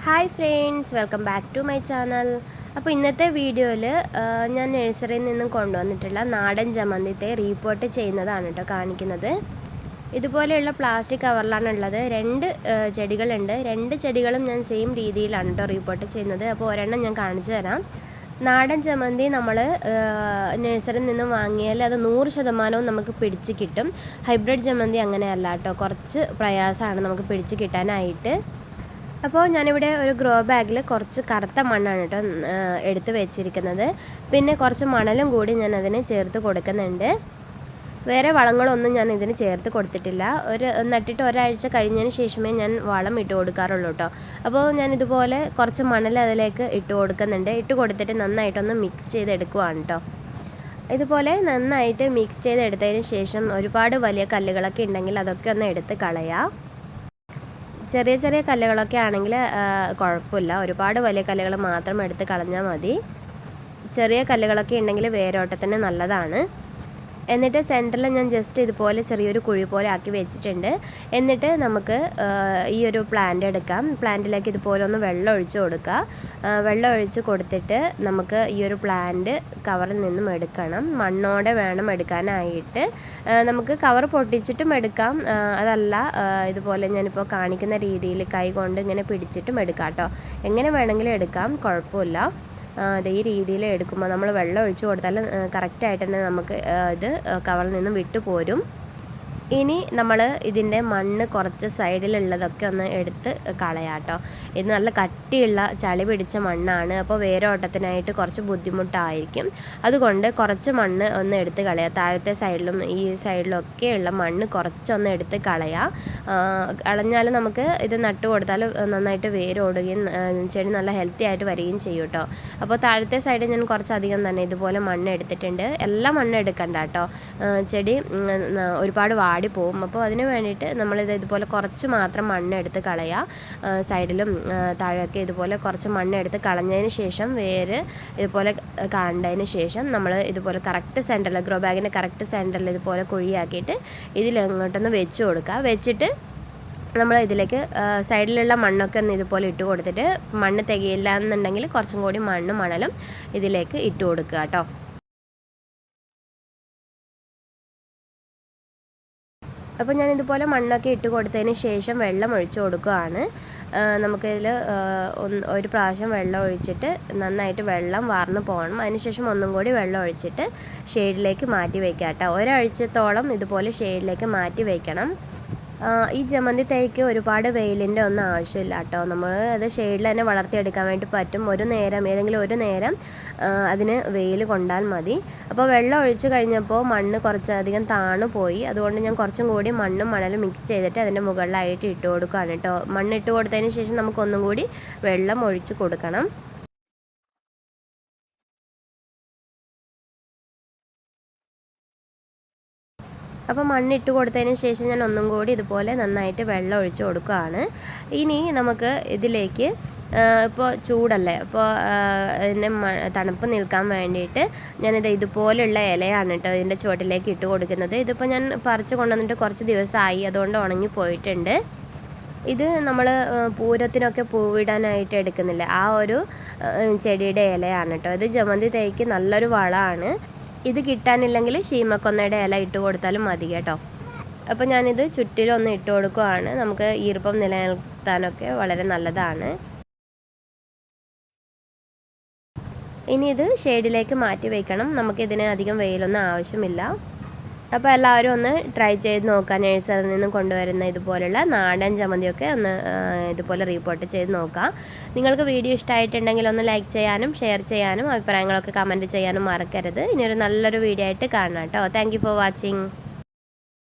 Hi friends, welcome back to my channel. അപ്പോൾ ഇന്നത്തെ വീഡിയോയിൽ ഞാൻ നഴ്സറിയിൽ നിന്നും കൊണ്ടുവന്നിട്ടുള്ള നാടൻ ജമന്തി റീപോർട്ട് ചെയ്യുന്നതാണ് കേട്ടോ കാണിക്കുന്നത്. ഇതുപോലെയുള്ള പ്ലാസ്റ്റിക് കവറിലാണ് ഉള്ളത്. രണ്ട് ചെടികളുണ്ട്. രണ്ട് ചെടികളും ഞാൻ സെയിം രീതിയിലാണ് കേട്ടോ റീപോർട്ട് ചെയ്യുന്നത്. അപ്പോൾ ഒരെണ്ണം ഞാൻ കാണിച്ചു തരാം. നാടൻ ജമന്തി നമ്മൾ നഴ്സറിയിൽ നിന്നും വാങ്ങിയാൽ അത് 100% നമുക്ക് പിടിച്ച് കിട്ടും. ഹൈബ്രിഡ് ജമന്തി അങ്ങനെയല്ല കേട്ടോ, കുറച്ച് പ്രയാസമാണ് നമുക്ക് പിടിച്ച് കിട്ടാനായിട്ട്. അപ്പോൾ ഞാനിവിടെ ഒരു ഗ്രോ ബാഗിൽ കുറച്ച് കറുത്ത മണ്ണാണ് കേട്ടോ എടുത്ത് വെച്ചിരിക്കുന്നത്. പിന്നെ കുറച്ച് മണലും കൂടി ഞാൻ അതിന് ചേർത്ത് കൊടുക്കുന്നുണ്ട്. വേറെ വളങ്ങളൊന്നും ഞാൻ ഇതിന് ചേർത്ത് കൊടുത്തിട്ടില്ല. നട്ടിട്ട് ഒരാഴ്ച കഴിഞ്ഞതിന് ശേഷമേ ഞാൻ വളം ഇട്ട് കൊടുക്കാറുള്ളൂ കേട്ടോ. അപ്പോൾ ഞാൻ ഇതുപോലെ കുറച്ച് മണൽ അതിലേക്ക് ഇട്ട് കൊടുക്കുന്നുണ്ട്. ഇട്ട് കൊടുത്തിട്ട് നന്നായിട്ടൊന്ന് മിക്സ് ചെയ്തെടുക്കുവാണ് കേട്ടോ. ഇതുപോലെ നന്നായിട്ട് മിക്സ് ചെയ്തെടുത്തതിന് ശേഷം ഒരുപാട് വലിയ കല്ലുകളൊക്കെ ഉണ്ടെങ്കിൽ അതൊക്കെ ഒന്ന് എടുത്ത് കളയാം. ചെറിയ ചെറിയ കല്ലുകളൊക്കെ ആണെങ്കിൽ കുഴപ്പമില്ല. ഒരുപാട് വലിയ കല്ലുകൾ മാത്രം എടുത്ത് കളഞ്ഞാൽ മതി. ചെറിയ കല്ലുകളൊക്കെ ഉണ്ടെങ്കിൽ വേരോട്ടത്തിന് നല്ലതാണ്. എന്നിട്ട് സെൻറ്ററിൽ ഞാൻ ജസ്റ്റ് ഇതുപോലെ ചെറിയൊരു കുഴി പോലെ ആക്കി വെച്ചിട്ടുണ്ട്. എന്നിട്ട് നമുക്ക് ഈ ഒരു പ്ലാന്റ് എടുക്കാം. പ്ലാന്റിലേക്ക് ഇതുപോലെ ഒന്ന് വെള്ളം ഒഴിച്ച് കൊടുക്കുക. വെള്ളം ഒഴിച്ച് കൊടുത്തിട്ട് നമുക്ക് ഈ ഒരു പ്ലാന്റ് കവറിൽ നിന്നും എടുക്കണം. മണ്ണോടെ വേണം എടുക്കാനായിട്ട്. നമുക്ക് കവർ പൊട്ടിച്ചിട്ടും എടുക്കാം. അതല്ല ഇതുപോലെ ഞാനിപ്പോൾ കാണിക്കുന്ന രീതിയിൽ കൈ കൊണ്ട് ഇങ്ങനെ പിടിച്ചിട്ടും എടുക്കാം കേട്ടോ. എങ്ങനെ വേണമെങ്കിലും എടുക്കാം, കുഴപ്പമില്ല. ഈ രീതിയിൽ എടുക്കുമ്പോൾ നമ്മൾ വെള്ളം ഒഴിച്ച് കൊടുത്താൽ കറക്റ്റായിട്ട് തന്നെ നമുക്ക് ഇത് കവറിൽ നിന്നും വിട്ടു പോരും. ഇനി നമ്മൾ ഇതിൻ്റെ മണ്ണ് കുറച്ച് സൈഡിലുള്ളതൊക്കെ ഒന്ന് എടുത്ത് കളയാം കേട്ടോ. ഇത് നല്ല കട്ടിയുള്ള ചളി പിടിച്ച മണ്ണാണ്. അപ്പോൾ വേരോട്ടത്തിനായിട്ട് കുറച്ച് ബുദ്ധിമുട്ടായിരിക്കും. അതുകൊണ്ട് കുറച്ച് മണ്ണ് ഒന്ന് എടുത്ത് കളയാം. താഴത്തെ സൈഡിലും ഈ സൈഡിലും ഒക്കെയുള്ള മണ്ണ് കുറച്ചൊന്ന് എടുത്ത് കളയാം. കളഞ്ഞാൽ നമുക്ക് ഇത് നട്ടു കൊടുത്താൽ നന്നായിട്ട് വേരോടുകയും ചെടി നല്ല ഹെൽത്തി ആയിട്ട് വരികയും ചെയ്യും കേട്ടോ. അപ്പോൾ താഴത്തെ സൈഡിൽ ഞാൻ കുറച്ചധികം തന്നെ ഇതുപോലെ മണ്ണ് എടുത്തിട്ടുണ്ട്. എല്ലാ മണ്ണ് എടുക്കണ്ട കേട്ടോ, ചെടി ഒരുപാട് പോവും. അപ്പോൾ അതിന് വേണ്ടിയിട്ട് നമ്മളിത് ഇതുപോലെ കുറച്ച് മാത്രം മണ്ണ് എടുത്ത് കളയാം. സൈഡിലും താഴെയൊക്കെ ഇതുപോലെ കുറച്ച് മണ്ണ് എടുത്ത് കളഞ്ഞതിന് ശേഷം വേര് ഇതുപോലെ കാണുന്നതിന് ശേഷം നമ്മൾ ഇതുപോലെ കറക്റ്റ് സെൻറ്ററിൽ ഗ്രോ ബാഗിൻ്റെ കറക്റ്റ് സെൻറ്ററിൽ ഇതുപോലെ കുഴിയാക്കിയിട്ട് ഇതിലെങ്ങോട്ടൊന്ന് വെച്ച് കൊടുക്കുക. വെച്ചിട്ട് നമ്മൾ ഇതിലേക്ക് സൈഡിലുള്ള മണ്ണൊക്കെ ഒന്ന് ഇതുപോലെ ഇട്ട് കൊടുത്തിട്ട് മണ്ണ് തികയില്ല എന്നുണ്ടെങ്കിൽ കുറച്ചും കൂടി മണ്ണും മണലും ഇതിലേക്ക് ഇട്ട് കൊടുക്കുക കേട്ടോ. അപ്പോൾ ഞാൻ ഇതുപോലെ മണ്ണൊക്കെ ഇട്ട് കൊടുത്തതിന് ശേഷം വെള്ളം ഒഴിച്ച് കൊടുക്കുകയാണ്. നമുക്കിതിൽ ഒരു പ്രാവശ്യം വെള്ളം ഒഴിച്ചിട്ട് നന്നായിട്ട് വെള്ളം വാർന്ന് പോകണം. അതിനുശേഷം ഒന്നും കൂടി വെള്ളം ഒഴിച്ചിട്ട് ഷെയ്ഡിലേക്ക് മാറ്റി വയ്ക്കാം കേട്ടോ. ഒരാഴ്ചത്തോളം ഇതുപോലെ ഷെയ്ഡിലേക്ക് മാറ്റി വയ്ക്കണം. ഈ ജമന്തി തൈക്ക് ഒരുപാട് വെയിലിൻ്റെ ഒന്നും ആവശ്യമില്ല കേട്ടോ. നമ്മൾ അത് ഷെയ്ഡിൽ തന്നെ വളർത്തിയെടുക്കാൻ വേണ്ടി പറ്റും. ഏതെങ്കിലും ഒരു നേരം അതിന് വെയിൽ കൊണ്ടാൽ മതി. അപ്പോൾ വെള്ളം ഒഴിച്ച് കഴിഞ്ഞപ്പോൾ മണ്ണ് കുറച്ചധികം താണു പോയി. അതുകൊണ്ട് ഞാൻ കുറച്ചും കൂടി മണ്ണും മണലും മിക്സ് ചെയ്തിട്ട് അതിൻ്റെ മുകളിലായിട്ട് ഇട്ട് കൊടുക്കുകയാണ് കേട്ടോ. മണ്ണ് ഇട്ട് കൊടുത്തതിന് ശേഷം നമുക്കൊന്നും കൂടി വെള്ളം ഒഴിച്ച് കൊടുക്കണം. അപ്പോൾ മണ്ണിട്ട് കൊടുത്തതിന് ശേഷം ഞാൻ ഒന്നും കൂടി ഇതുപോലെ നന്നായിട്ട് വെള്ളം ഒഴിച്ച് കൊടുക്കുകയാണ്. ഇനി നമുക്ക് ഇതിലേക്ക് ഇപ്പോൾ ചൂടല്ലേ, അപ്പോൾ അതിൻ്റെ തണുപ്പ് നിൽക്കാൻ വേണ്ടിയിട്ട് ഞാനിത് ഇതുപോലുള്ള ഇലയാണ് കേട്ടോ ഇതിൻ്റെ ചുവട്ടിലേക്ക് ഇട്ട് കൊടുക്കുന്നത്. ഇതിപ്പോൾ ഞാൻ പറിച്ച് കൊണ്ടുവന്നിട്ട് കുറച്ച് ദിവസമായി, അതുകൊണ്ട് ഉണങ്ങി പോയിട്ടുണ്ട്. ഇത് നമ്മൾ പൂരത്തിനൊക്കെ പൂവിടാനായിട്ട് എടുക്കുന്നില്ല, ആ ഒരു ചെടിയുടെ ഇലയാണ് കേട്ടോ. ഇത് ജമന്തി തൈക്ക് നല്ലൊരു വളമാണ്. ഇത് കിട്ടാനില്ലെങ്കിൽ ശീമക്കൊന്നയുടെ ഇല ഇട്ട് കൊടുത്താലും മതി കേട്ടോ. അപ്പോൾ ഞാനിത് ചുറ്റിലൊന്ന് ഇട്ട് കൊടുക്കുകയാണ്. നമുക്ക് ഈർപ്പം നിലനിർത്താനൊക്കെ വളരെ നല്ലതാണ്. ഇനി ഇത് ഷെയ്ഡിലേക്ക് മാറ്റി വയ്ക്കണം. നമുക്കിതിന് അധികം വെയിലൊന്നും ആവശ്യമില്ല. അപ്പോൾ എല്ലാവരും ഒന്ന് ട്രൈ ചെയ്ത് നോക്കുക. നഴ്സറിയിൽ നിന്നും കൊണ്ടുവരുന്ന ഇതുപോലുള്ള നാടൻ ജമന്തിയൊക്കെ ഒന്ന് ഇതുപോലെ റീപോർട്ട് ചെയ്ത് നോക്കുക. നിങ്ങൾക്ക് വീഡിയോ ഇഷ്ടമായിട്ടുണ്ടെങ്കിൽ ഒന്ന് ലൈക്ക് ചെയ്യാനും ഷെയർ ചെയ്യാനും അഭിപ്രായങ്ങളൊക്കെ കമൻറ്റ് ചെയ്യാനും മറക്കരുത്. ഇനിയൊരു നല്ലൊരു വീഡിയോ ആയിട്ട് കാണാം കേട്ടോ. Thank you for watching.